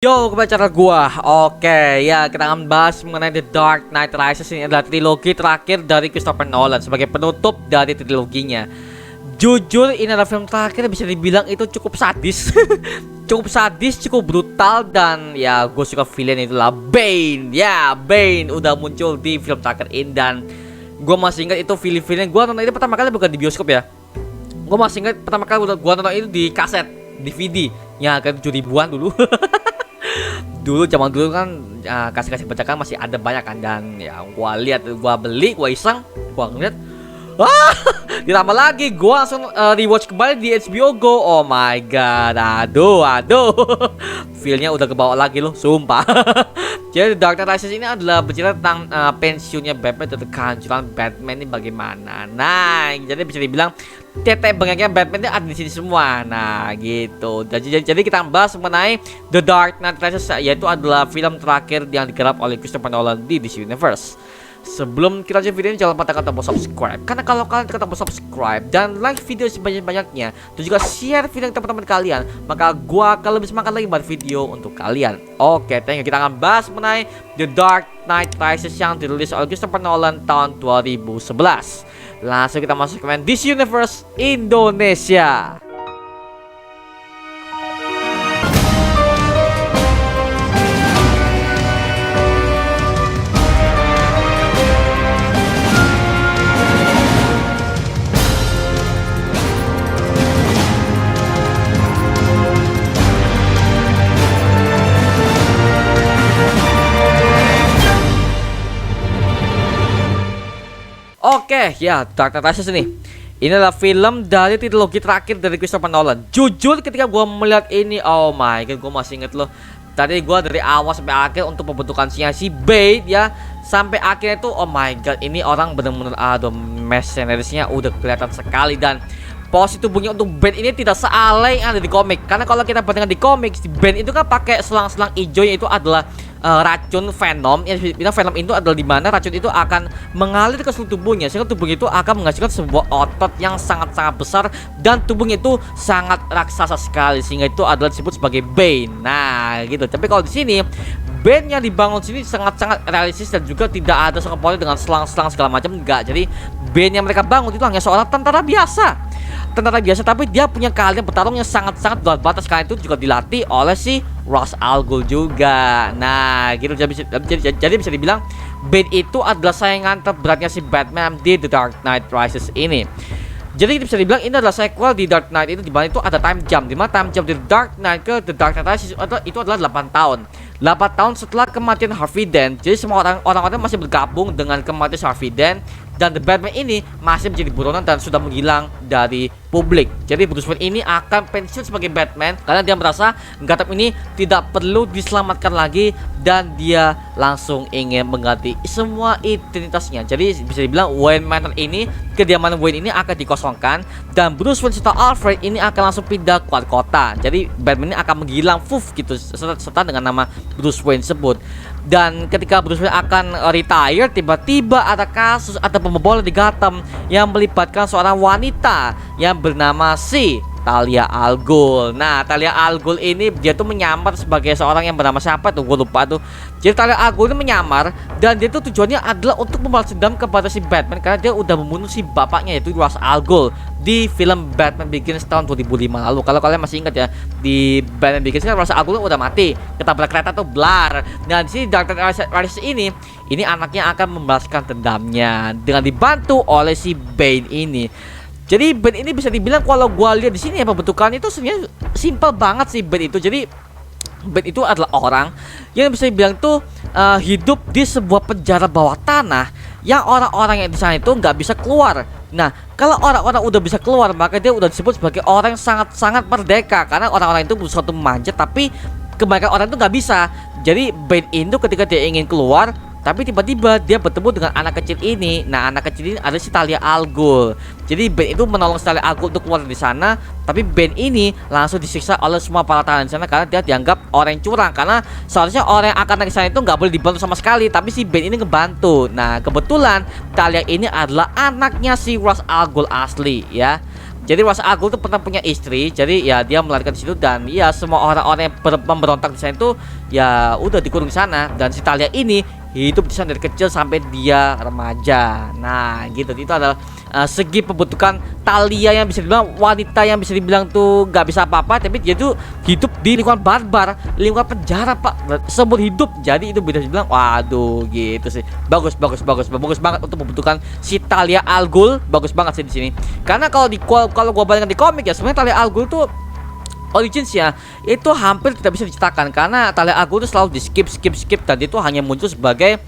Yo, kembali channel gua. Oke, ya kita akan bahas mengenai The Dark Knight Rises. Ini adalah trilogi terakhir dari Christopher Nolan sebagai penutup dari triloginya. Jujur, ini adalah film terakhir bisa dibilang itu cukup sadis. Cukup sadis, cukup brutal, dan ya gue suka villain itulah Bane. Ya, Bane udah muncul di film terakhir ini, dan gue masih ingat itu villain gue nonton ini pertama kali bukan di bioskop ya. Gue masih ingat pertama kali gue nonton itu di kaset DVD yang harga 7 ribuan dulu. Dulu zaman dulu kan kasih-kasih bacakan masih ada banyak kan, dan ya gua lihat, gua beli, gua iseng, gua ngeliat, ditambah lagi gua langsung rewatch kembali di HBO Go. Oh my god, aduh feelnya udah kebawa lagi loh, sumpah. Jadi Dark Knight Rises ini adalah bercerita tentang pensiunnya Batman dan kehancuran Batman ini bagaimana. Nah, jadi bisa dibilang tetek bengeknya Batman ini ada di sini semua. Nah, gitu. Jadi kita bahas mengenai The Dark Knight Rises, yaitu adalah film terakhir yang digarap oleh Christopher Nolan di DC Universe. Sebelum kita lanjut video ini, jangan lupa tekan tombol subscribe, karena kalau kalian tekan tombol subscribe dan like video sebanyak-banyaknya, dan juga share video ke teman-teman kalian, maka gua akan lebih semangat lagi buat video untuk kalian. Oke, thank you. Kita akan bahas mengenai The Dark Knight Rises yang dirilis oleh Christopher Nolan tahun 2011. Langsung kita masuk ke DC Universe Indonesia. Oke, ya, Dark Knight Rises ini adalah film dari trilogi terakhir dari Christopher Nolan. Jujur ketika gue melihat ini, oh my god, gue masih inget loh. Tadi gue dari awal sampai akhir untuk pembentukan si Bane ya, sampai akhirnya tuh, oh my god, ini orang bener-bener mercenaries-nya udah kelihatan sekali. Dan posisi tubuhnya untuk Bane ini tidak sealay yang ada di komik. Karena kalau kita bandingkan di komik, si Bane itu kan pakai selang-selang hijau, itu adalah racun Venom. Yang Venom itu adalah dimana racun itu akan mengalir ke seluruh tubuhnya, sehingga tubuhnya itu akan menghasilkan sebuah otot yang sangat-sangat besar, dan tubuhnya itu sangat raksasa sekali, sehingga itu adalah disebut sebagai Bane. Nah, gitu. Tapi kalau di sini Bane yang dibangun sini sangat-sangat realistis, dan juga tidak ada sangkut pautnya dengan selang-selang segala macam, enggak. Jadi Bane yang mereka bangun itu hanya seorang tentara biasa, tapi dia punya keahlian bertarung yang sangat-sangat luar batas. Karena itu juga dilatih oleh si Ra's al Ghul juga. Nah, gitu. Jadi bisa dibilang Bane itu adalah saingan terberatnya si Batman di The Dark Knight Rises ini. Jadi bisa dibilang ini adalah sequel di Dark Knight itu, dimana itu ada time jump, dimana time jump di Dark Knight ke The Dark Knight Rises itu adalah 8 tahun. 8 tahun setelah kematian Harvey Dent. Jadi semua orang-orang masih bergabung dengan kematian Harvey Dent, dan The Batman ini masih menjadi buronan dan sudah menghilang dari publik. Jadi Bruce Wayne ini akan pensiun sebagai Batman karena dia merasa Gotham ini tidak perlu diselamatkan lagi, dan dia langsung ingin mengganti semua identitasnya. Jadi bisa dibilang Wayne Manor ini, kediaman Wayne ini akan dikosongkan, dan Bruce Wayne serta Alfred ini akan langsung pindah keluar kota. Jadi Batman ini akan menghilang gitu, serta dengan nama Bruce Wayne tersebut. Dan ketika Bruce Wayne akan retire, tiba-tiba ada kasus atau pembobolan di Gotham yang melibatkan seorang wanita yang bernama si Talia al Ghul. Nah, Talia al Ghul ini dia tuh menyamar sebagai seorang yang bernama siapa tuh, gue lupa tuh. Jadi Talia al Ghul ini menyamar, dan dia tuh tujuannya adalah untuk membalas dendam kepada si Batman karena dia udah membunuh si bapaknya, yaitu Ra's al Ghul, di film Batman Begins tahun 2005 lalu. Kalau kalian masih ingat ya, di Batman Begins kan Ra's al Ghul udah mati, ketabrak kereta tuh, blar. Nah, di sini Dark Knight Rises ini anaknya akan membalaskan dendamnya dengan dibantu oleh si Bane ini. Jadi Bane ini bisa dibilang kalau gua lihat di sini ya, pembentukannya itu sebenarnya simple banget sih Bane itu. Jadi Bane itu adalah orang yang bisa dibilang tuh hidup di sebuah penjara bawah tanah yang orang-orang yang di sana itu nggak bisa keluar. Nah, kalau orang-orang udah bisa keluar, maka dia udah disebut sebagai orang yang sangat-sangat merdeka, karena orang-orang itu berusaha untuk memanjat, tapi kebanyakan orang itu nggak bisa. Jadi Bane itu ketika dia ingin keluar, tapi tiba-tiba dia bertemu dengan anak kecil ini. Nah, anak kecil ini adalah si Talia al Ghul. Jadi Bane itu menolong si Talia al Ghul untuk keluar dari sana, tapi Bane ini langsung disiksa oleh semua para tahanan di sana karena dia dianggap orang yang curang. Karena seharusnya orang yang akan dari sana itu nggak boleh dibantu sama sekali, tapi si Bane ini ngebantu. Nah, kebetulan Talia ini adalah anaknya si Ra's al Ghul asli ya. Jadi Ra's al Ghul tuh pernah punya istri, jadi ya dia melarikan di situ dan ya semua orang-orang yang memberontak di sana itu ya udah dikurung di sana. Dan si Talia ini hidup di sana dari kecil sampai dia remaja. Nah, gitu. Itu adalah segi pembentukan Talia yang bisa dibilang wanita yang bisa dibilang tuh gak bisa apa-apa, tapi dia tuh hidup di lingkungan barbar, lingkungan penjara pak, seumur hidup. Jadi itu bisa dibilang waduh gitu sih. Bagus banget untuk membentukan si Talia al Ghul. Bagus banget sih di sini. Karena kalau gua bandingkan di komik ya sebenarnya Talia al Ghul tuh originsnya itu hampir tidak bisa diceritakan karena Talia al Ghul itu selalu di skip dan itu hanya muncul sebagai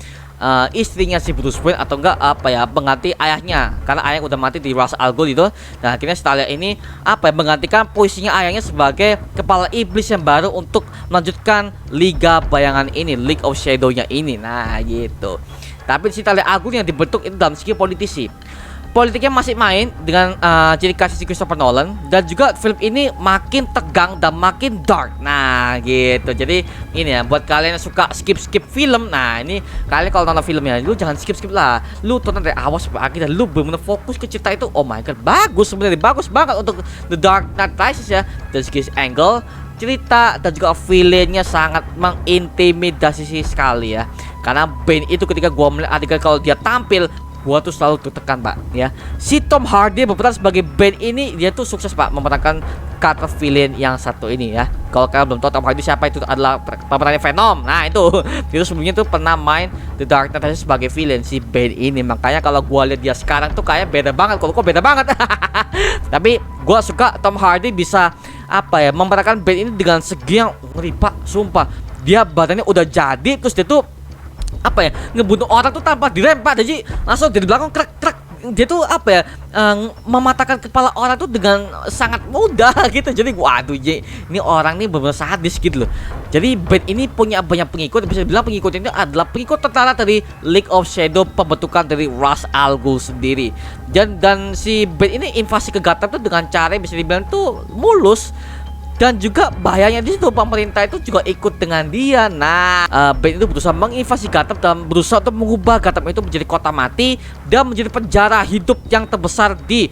istrinya si Bruce Wayne atau enggak apa ya pengganti ayahnya karena ayahnya udah mati di Ra's al Ghul itu. Nah akhirnya si Talia ini apa ya menggantikan posisinya ayahnya sebagai kepala iblis yang baru untuk melanjutkan Liga Bayangan ini, League of Shadow-nya ini. Nah gitu. Tapi si Talia al Ghul yang dibentuk itu dalam segi politisi. Politiknya masih main dengan ciri khas si Christopher Nolan dan juga film ini makin tegang dan makin dark. Nah gitu. Jadi ini ya buat kalian yang suka skip film. Nah ini kalian kalau nonton filmnya lu jangan skip lah. Lu tonton dari awal sampai akhir dan lu benar-benar fokus ke cerita itu. Oh my god, bagus sebenarnya, bagus banget untuk The Dark Knight Rises ya. Dari segi angle cerita dan juga villainnya sangat mengintimidasi sekali ya. Karena Bane itu ketika gua melihat adegan kalau dia tampil, gua tuh selalu tertekan pak ya. Si Tom Hardy berperan sebagai Bane ini dia tuh sukses pak memerankan karakter villain yang satu ini ya. Kalau kalian belum tahu Tom Hardy siapa, itu adalah pemerannya Venom. Nah itu dia sebelumnya tuh pernah main The Dark Knight sebagai villain si Bane ini. Makanya kalau gua lihat dia sekarang tuh kayak beda banget. Kalau kok beda banget tapi gua suka Tom Hardy bisa apa ya memerankan Bane ini dengan segi yang ngeri pak. Sumpah dia badannya udah jadi, terus dia tuh apa ya ngebunuh orang tuh tanpa direm pak, jadi langsung dari belakang krek. Dia tuh apa ya mematahkan kepala orang tuh dengan sangat mudah gitu. Jadi waduh ini orang nih benar-benar sadis gitu loh. Jadi Bane ini punya banyak pengikut, bisa dibilang pengikutnya itu adalah pengikut tertara dari League of Shadow, pembentukan dari Ra's al Ghul sendiri. Dan si Bane ini invasi ke Gotham tuh dengan cara yang bisa dibilang tuh mulus. Dan juga bahayanya di situ pemerintah itu juga ikut dengan dia. Nah, Bane itu berusaha menginvasi Gotham dan berusaha untuk mengubah Gotham itu menjadi kota mati dan menjadi penjara hidup yang terbesar di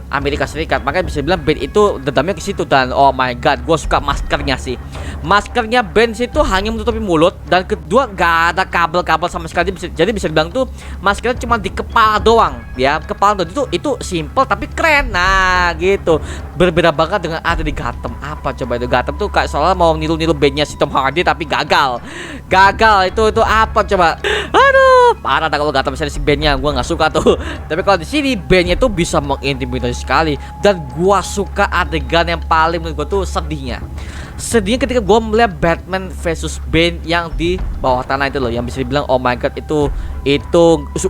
Amerika Serikat. Makanya bisa bilang Bane itu dendamnya ke situ. Dan oh my god, gue suka maskernya sih. Maskernya Bane itu hanya menutupi mulut dan kedua gak ada kabel-kabel sama sekali. Jadi bisa dibilang tuh maskernya cuma di kepala doang ya. Kepala doang itu simple tapi keren. Nah gitu. Berbeda banget dengan ada di Gotham. Apa coba itu Gotham tuh kayak soalnya mau niru-niru Bane-nya si Tom Hardy tapi gagal. Itu apa coba. Aduh parah dah kalau Gotham misalnya si Bane-nya. Gue gak suka tuh. Tapi kalau di sini Bane-nya tuh bisa mengintimidasi sekali. Dan gua suka adegan yang paling menurut gua tuh sedihnya ketika gua melihat Batman versus Bane yang di bawah tanah itu loh, yang bisa dibilang oh my god itu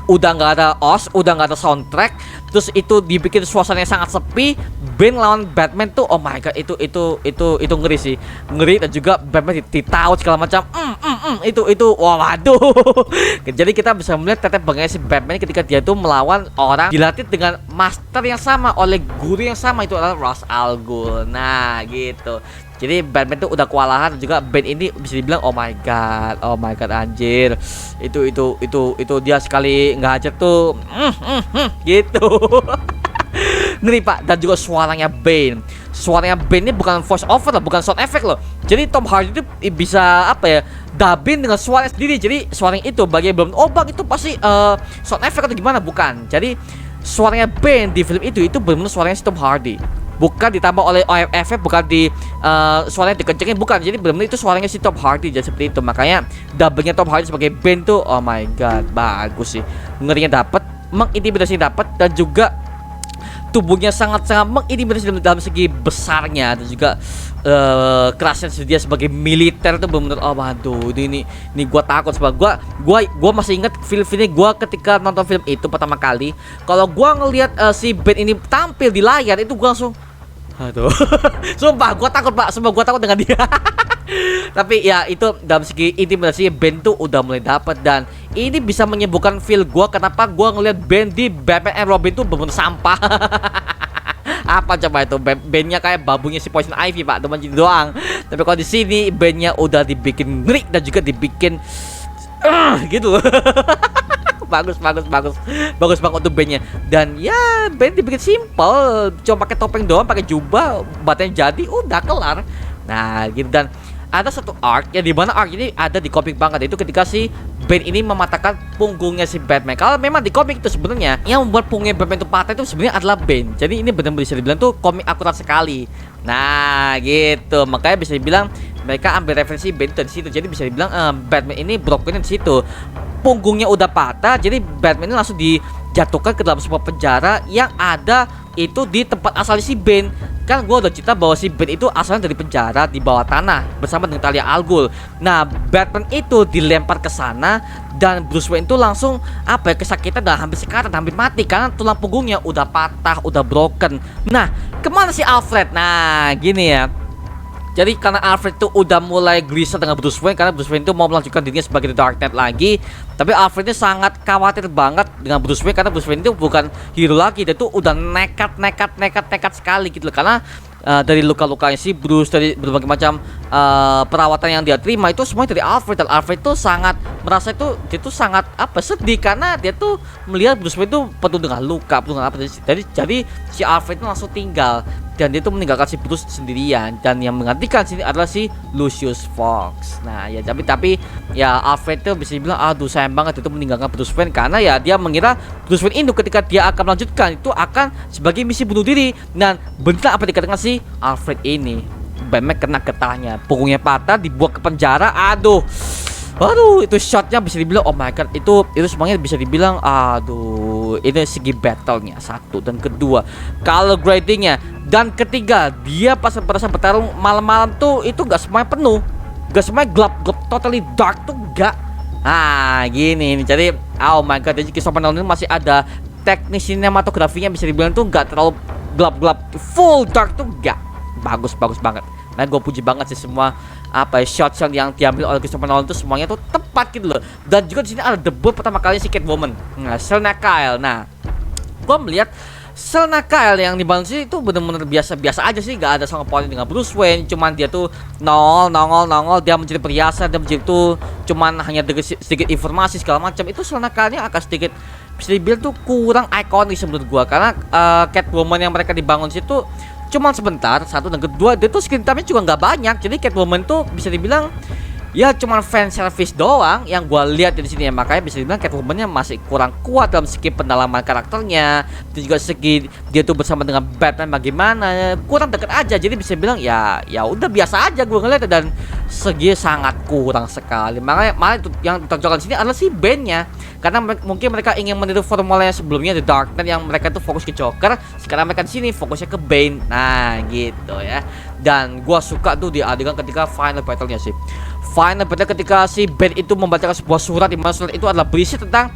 udah nggak ada udah nggak ada soundtrack, terus itu dibikin suasananya sangat sepi. Bane lawan Batman tuh oh my god itu ngeri sih, ngeri. Dan juga Batman ditaut segala macam. Itu waduh. Jadi kita bisa melihat tetek bengeknya si Batman ketika dia tuh melawan orang dilatih dengan master yang sama oleh guru yang sama, itu adalah Ra's al Ghul. Nah gitu. Jadi Batman tuh udah kewalahan, juga Bane ini bisa dibilang oh my god anjir. Itu dia sekali nggak hajar tuh gitu. Ngeri pak. Dan juga suaranya Bane ini bukan voice over lah, bukan sound effect loh. Jadi Tom Hardy itu bisa apa ya dubbing dengan suara sendiri. Jadi suaranya itu bagi belum bang itu pasti sound effect atau gimana, bukan. Jadi suaranya Bane di film itu benar-benar suaranya si Tom Hardy, bukan ditambah oleh efek, bukan di suaranya dikencengin, bukan. Jadi benar-benar itu suaranya si Tom Hardy, jadi seperti itu. Makanya dubbingnya Tom Hardy sebagai Bane tuh oh my god bagus sih, ngerinya dapat, mengintimidasi dapat, dan juga tubuhnya sangat-sangat mengintimidasi dalam segi besarnya, dan juga kerasnya dia sebagai militer tuh benar-benar oh waduh ini gua takut. Sebab gua masih ingat film-filmnya gua ketika nonton film itu pertama kali. Kalau gua ngelihat si Bane ini tampil di layar itu gua langsung aduh sumpah gua takut pak, sumpah gua takut dengan dia. Tapi ya itu dalam segi intimidasi Bane tuh udah mulai dapat, dan ini bisa menyembuhkan feel gua kenapa gua ngelihat Bane di Batman and Robin tuh bener sampah. Apa coba itu Bane-nya kayak babunya si Poison Ivy pak, cuma gitu doang. Tapi kalau di sini Bane-nya udah dibikin ngeri dan juga dibikin gitu loh. Bagus, bagus, bagus. Bagus banget untuk bandnya. Dan ya band dibikin simple, cuma pakai topeng doang, pakai jubah, batanya jadi, udah kelar. Nah gitu. Dan ada satu arc ya, di mana arc ini ada di komik banget, itu ketika si Ben ini mematahkan punggungnya si Batman. Kalau memang di komik itu sebenarnya yang membuat punggungnya Batman itu patah itu sebenarnya adalah Ben. Jadi ini benar-benar bisa dibilang tuh komik akurat sekali. Nah gitu, makanya bisa dibilang mereka ambil referensi Ben dari situ. Jadi bisa dibilang Batman ini broken di situ. Punggungnya udah patah, jadi Batman ini langsung dijatuhkan ke dalam sebuah penjara yang ada itu di tempat asal si Ben. Kan gue udah cerita bahwa si Ben itu asalnya dari penjara di bawah tanah bersama dengan Talia al Ghul. Nah Batman itu dilempar ke sana dan Bruce Wayne itu langsung apa ya, kesakitan dan hampir sekarat, hampir mati karena tulang punggungnya udah patah, udah broken. Nah kemana si Alfred? Nah gini ya, jadi karena Alfred itu udah mulai gelisah dengan Bruce Wayne, karena Bruce Wayne itu mau melanjutkan dirinya sebagai The Dark Knight lagi. Tapi Alfred ini sangat khawatir banget dengan Bruce Wayne, karena Bruce Wayne itu bukan hero lagi. Dia tuh udah nekat sekali gitu loh. Karena dari luka-lukanya si Bruce, dari berbagai macam perawatan yang dia terima itu semuanya dari Alfred. Dan Alfred itu sangat merasa itu, dia tuh sangat apa, sedih karena dia tuh melihat Bruce Wayne itu penuh dengan luka, penuh dengan apa. Jadi si Alfred itu langsung tinggal. Dan dia tuh meninggalkan si Bruce sendirian, dan yang menggantikan sini adalah si Lucius Fox. Nah ya tapi ya Alfred tuh bisa dibilang aduh sayang banget itu meninggalkan Bruce Wayne, karena ya dia mengira Bruce Wayne itu ketika dia akan melanjutkan itu akan sebagai misi bunuh diri. Dan benar apa dikatakan si Alfred ini, Batman kena getahnya, punggungnya patah, dibuang ke penjara. Aduh, itu shotnya bisa dibilang oh my god, itu semuanya bisa dibilang aduh, ini segi battlenya satu, dan kedua kalau gradingnya, dan ketiga dia pas pada saat bertarung malam-malam tuh itu gak semuanya penuh, gak semuanya gelap totally dark tuh gak. Nah gini nih, jadi oh my god, jadi Christopher Nolan ini masih ada teknik sinematografinya bisa dibilang tuh gak terlalu gelap-gelap, full dark tuh gak. Bagus banget. Nah gue puji banget sih semua apa ya, shots yang diambil oleh Christopher Nolan itu semuanya tuh tepat gitu loh. Dan juga di sini ada debut pertama kali si Catwoman, nah Selina Kyle. Nah gue melihat Selina Kyle yang dibangun sih itu bener-bener biasa aja sih, gak ada sangkut pautnya dengan Bruce Wayne. Cuman dia tuh nongol, dia menjadi perhiasan, dia menjadi tuh cuman hanya sedikit informasi segala macam. Itu Selina Kyle-nya agak sedikit bisa dibilang tuh kurang ikonik menurut gua, karena Catwoman yang mereka dibangun situ cuman sebentar, satu, dan kedua dia tuh screen time-nya juga nggak banyak. Jadi Catwoman tuh bisa dibilang ya cuman fan service doang yang gua lihat di sini ya. Makanya bisa dibilang Catwoman-nya masih kurang kuat dalam segi pendalaman karakternya, dan juga segi dia tuh bersama dengan Batman bagaimana, kurang deket aja. Jadi bisa bilang ya udah biasa aja gua ngeliat, dan segi sangat kurang sekali. Makanya malah itu yang ditonjolkan sini adalah si Ben-nya, karena mungkin mereka ingin meniru formula yang sebelumnya The Dark Knight yang mereka tuh fokus ke Joker. Sekarang mereka di sini fokusnya ke Bane. Nah gitu ya. Dan gua suka tuh di adegan ketika final battle-nya sih. Final battle ketika si Bane itu membacakan sebuah surat, di mana surat itu adalah berisi tentang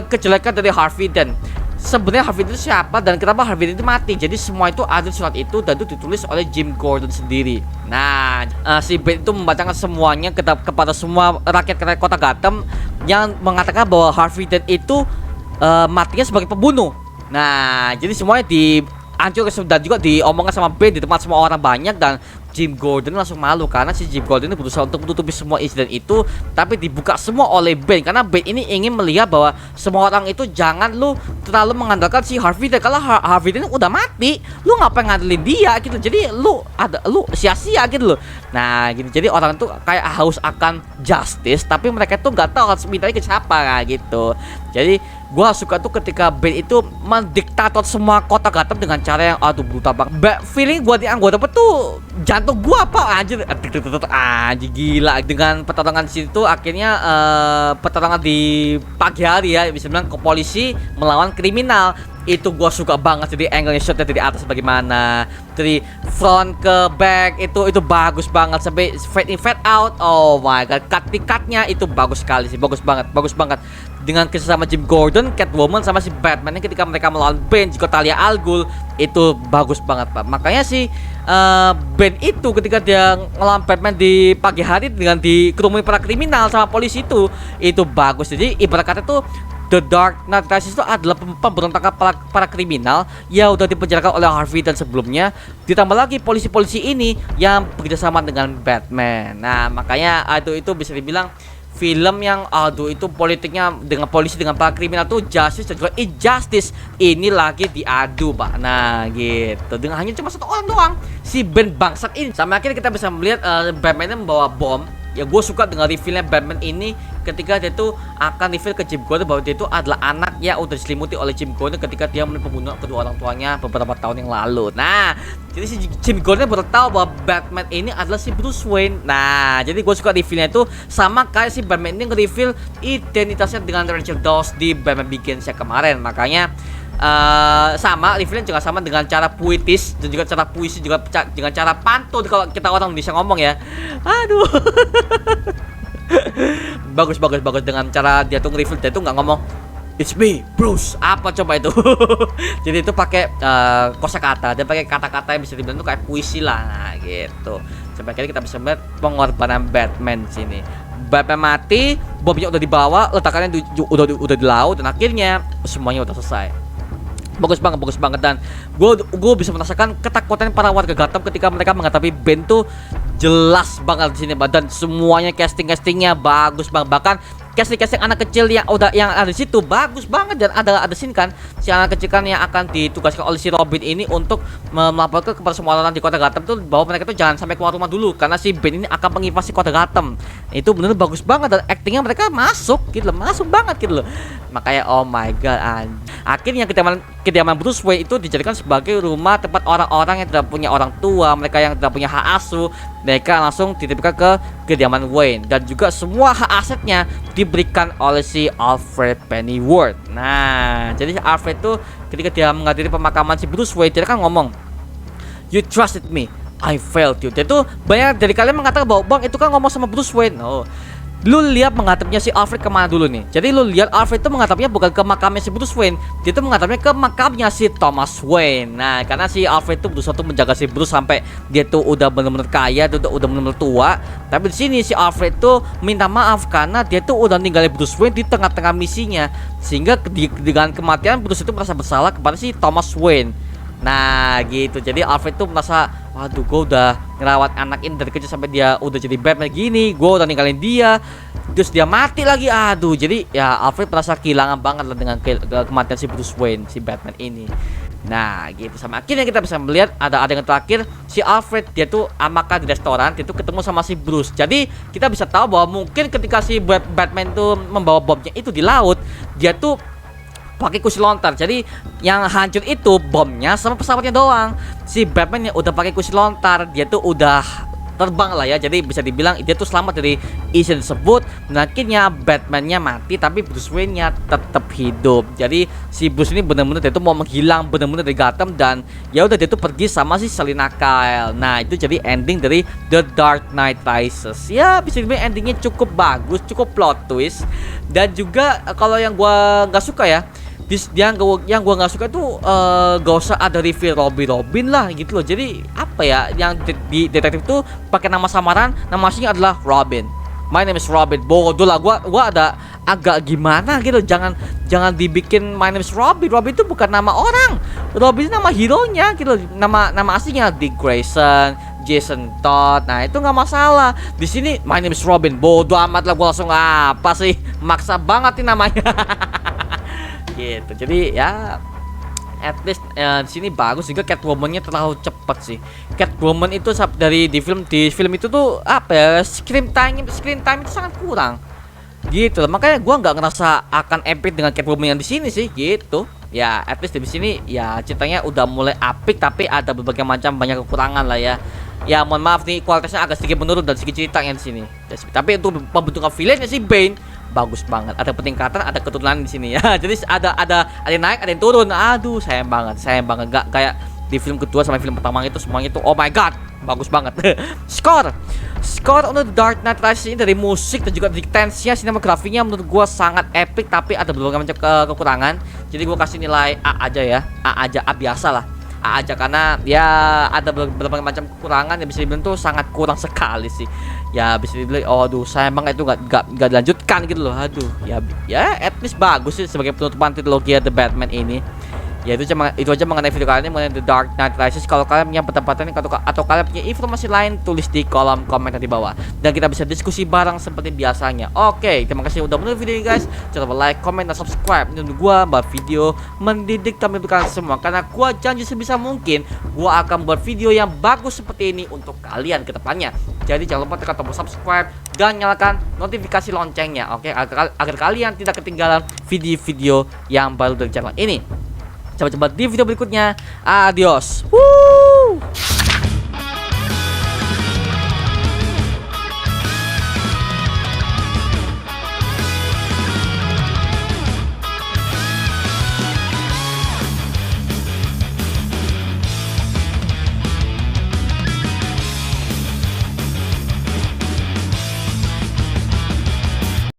kejelekan dari Harvey Dent. Sebenarnya Harvey Dent itu siapa dan kenapa Harvey Dent itu mati. Jadi semua itu ada di surat itu, dan itu ditulis oleh Jim Gordon sendiri. Nah si Bane itu membacakan semuanya kepada semua rakyat kota Gotham, yang mengatakan bahwa Harvey Dent itu matinya sebagai pembunuh. Nah jadi semuanya dihancurkan dan juga diomongkan sama Bane di tempat semua orang banyak. Dan Jim Gordon langsung malu karena si Jim Gordon ini berusaha untuk menutupi semua insiden itu, tapi dibuka semua oleh Bane, karena Bane ini ingin melihat bahwa semua orang itu jangan lu terlalu mengandalkan si Harvey Dent. Kalau Harvey Dent udah mati, lu ngapain ngandelin dia gitu. Jadi lu sia-sia gitu loh. Nah gini, jadi orang tuh kayak haus akan justice, tapi mereka tuh nggak tahu harus mintanya ke siapa gitu. Jadi gua suka tuh ketika Bane itu mendiktator semua kota Gotham dengan cara yang aduh brutal banget. Feeling gua di anggota tuh jantung gua apa anjir, anjir gila. Dengan pertarungan di situ akhirnya pertarungan di pagi hari ya, bisa bilang ke polisi melawan kriminal. Itu gua suka banget, jadi angle shotnya dari atas bagaimana, dari front ke back itu bagus banget, sampai fade in fade out. Oh my god, cut-nya itu bagus sekali sih, bagus banget. Dengan kerjasama Jim Gordon, Catwoman sama si Batman ketika mereka melawan Bane juga Talia al Ghul, itu bagus banget Pak. Makanya si Bane itu ketika dia ngelawan Batman di pagi hari dengan dikerumuni para kriminal sama polisi itu bagus. Jadi ibarat kata tuh The Dark Knight Rises itu adalah pemberontakan para kriminal yang udah dipenjarakan oleh Harvey dan sebelumnya, ditambah lagi polisi-polisi ini yang bekerjasama dengan Batman. Nah makanya itu bisa dibilang film yang aduh itu politiknya dengan polisi dengan para kriminal tuh justice dan juga injustice ini lagi diadu Pak. Nah gitu, dengan hanya cuma satu orang doang, si Ben bangsat ini. Sampai akhirnya kita bisa melihat Batman membawa bom. Ya gue suka dengan revealnya Batman ini ketika dia tuh akan reveal ke Jim Gordon bahwa dia itu adalah anak yang udah diselimuti oleh Jim Gordon ketika dia membunuh kedua orang tuanya beberapa tahun yang lalu. Nah, jadi si Jim Gordon baru tahu bahwa Batman ini adalah si Bruce Wayne. Nah, jadi gue suka revealnya itu sama kayak si Batman ini nge-reveal identitasnya dengan Rachel Dawes di Batman Begins ya kemarin. Makanya sama revealnya juga sama dengan cara puitis dan juga cara puisi juga dengan cara pantun kalau kita orang Indonesia ngomong ya. Aduh. bagus dengan cara dia tuh reveal, dia tuh nggak ngomong it's me Bruce apa coba itu. Jadi itu pakai kosakata, dia pakai kata-kata yang bisa dibilang tuh kayak puisi lah. Nah, gitu. Sampai akhirnya kita bisa melihat pengorbanan Batman sini. Batman mati, bomnya udah dibawa, letakannya udah di laut, dan akhirnya semuanya udah selesai. Bagus banget dan gue bisa merasakan ketakutan para warga Gotham ketika mereka menghadapi Ben tuh jelas banget di sini, dan semuanya castingnya bagus banget. Bahkan casting anak kecil yang ada di situ bagus banget, dan ada scene kan si anak kecil kan yang akan ditugaskan oleh si Robin ini untuk melaporkan kepada semua orang di kota Gotham tuh bahwa mereka tuh jangan sampai keluar rumah dulu karena si Ben ini akan menginvasi kota Gotham. Itu bener bagus banget, dan actingnya mereka masuk gitu loh, masuk banget gitu loh. Makanya oh my god, akhirnya kediaman Bruce Wayne itu dijadikan sebagai rumah tempat orang-orang yang tidak punya orang tua, mereka yang tidak punya hak asuh, mereka langsung dititipkan ke kediaman Wayne, dan juga semua hak asetnya diberikan oleh si Alfred Pennyworth. Nah, jadi Alfred tuh ketika dia menghadiri pemakaman si Bruce Wayne, dia kan ngomong, "You trusted me, I failed you." Dia tuh banyak dari kalian mengatakan bahwa bang itu kan ngomong sama Bruce Wayne. Oh, lu lihat menghadapnya si Alfred kemana dulu nih? Jadi lu lihat Alfred itu menghadapnya bukan ke makamnya si Bruce Wayne, dia itu menghadapnya ke makamnya si Thomas Wayne. Nah, karena si Alfred itu berusaha untuk menjaga si Bruce sampai dia tuh udah benar-benar kaya, udah benar-benar tua. Tapi di sini si Alfred tuh minta maaf karena dia tuh udah ninggalin Bruce Wayne di tengah-tengah misinya, sehingga dengan kematian Bruce itu merasa bersalah kepada si Thomas Wayne. Nah gitu, jadi Alfred tuh merasa, waduh gue udah ngerawat anak ini dari kecil sampai dia udah jadi Batman gini, gue udah ninggalin dia, terus dia mati lagi. Aduh, jadi ya Alfred merasa kehilangan banget lah dengan kematian si Bruce Wayne, si Batman ini. Nah gitu, sama akhirnya kita bisa melihat ada yang terakhir, si Alfred dia tuh makan di restoran, dia tuh ketemu sama si Bruce. Jadi kita bisa tahu bahwa mungkin ketika si Batman tuh membawa bomnya itu di laut, dia tuh pakai kursi lontar. Jadi yang hancur itu bomnya sama pesawatnya doang. Si Batman yang udah pakai kursi lontar, dia tuh udah terbang lah ya. Jadi bisa dibilang dia tuh selamat dari insiden tersebut. Dan akhirnya Batman-nya mati, tapi Bruce Wayne-nya tetap hidup. Jadi si Bruce ini benar-benar dia tuh mau menghilang benar-benar dari Gotham, dan ya udah dia tuh pergi sama si Selina Kyle. Nah itu jadi ending dari The Dark Knight Rises. Ya bisa dibilang endingnya cukup bagus, cukup plot twist. Dan juga kalau yang gua nggak suka ya, yang gua nggak suka tuh gak usah ada reveal Robin lah gitu loh. Jadi apa ya, yang di detektif tuh pakai nama samaran, nama aslinya adalah Robin. My name is Robin. Bodoh lah, gua ada agak gimana gitu. Jangan dibikin my name is Robin. Robin itu bukan nama orang. Robin itu nama hero-nya gitu. Nama aslinya Dick Grayson, Jason Todd. Nah itu nggak masalah. Di sini my name is Robin. Bodoh amat lah, gua langsung apa sih, maksa banget nih namanya. Gitu. Jadi ya at least di sini bagus. Juga Catwoman-nya terlalu cepat sih. Catwoman itu di film itu tuh apa ya, screen time itu sangat kurang. Gitu. Makanya gua nggak ngerasa akan epic dengan Catwoman yang di sini sih gitu. Ya at least di sini ya ceritanya udah mulai apik, tapi ada berbagai macam banyak kekurangan lah ya. Ya mohon maaf nih, kualitasnya agak sedikit menurun dari segi cerita yang di sini. Tapi untuk pembentukan villainnya si Bane bagus banget. Ada peningkatan, ada keturunan di sini ya. Jadi ada yang naik, ada yang turun. Aduh, sayang banget. Gak kayak di film kedua sama film pertama itu semuanya itu oh my god, bagus banget. Score untuk The Dark Knight Rises ini dari musik dan juga dari tensinya, sinematografinya menurut gua sangat epic, tapi ada beberapa macam kekurangan. Jadi gua kasih nilai A aja ya. A biasa lah. A aja karena ya ada beberapa macam kekurangan yang bisa dibilang tuh sangat kurang sekali sih. Ya bisa dibilang aduh sayang banget itu gak dilanjutkan gitu loh. Aduh ya at least bagus sih sebagai penutupan trilogi The Batman ini. Ya itu aja mengenai video kali ini mengenai The Dark Knight Rises. Kalau kalian punya pendapat atau kalian punya informasi lain, tulis di kolom komentar di bawah dan kita bisa diskusi bareng seperti biasanya. Oke, terima kasih udah menonton video ini guys. Jangan lupa like, comment, dan subscribe. Dan gua buat video mendidik dan mendidik kalian semua, karena gua janji sebisa mungkin gua akan buat video yang bagus seperti ini untuk kalian ke depannya. Jadi jangan lupa tekan tombol subscribe dan nyalakan notifikasi loncengnya, oke, agar kalian tidak ketinggalan video-video yang baru dari channel ini. Sampai jumpa di video berikutnya. Adios. Woo!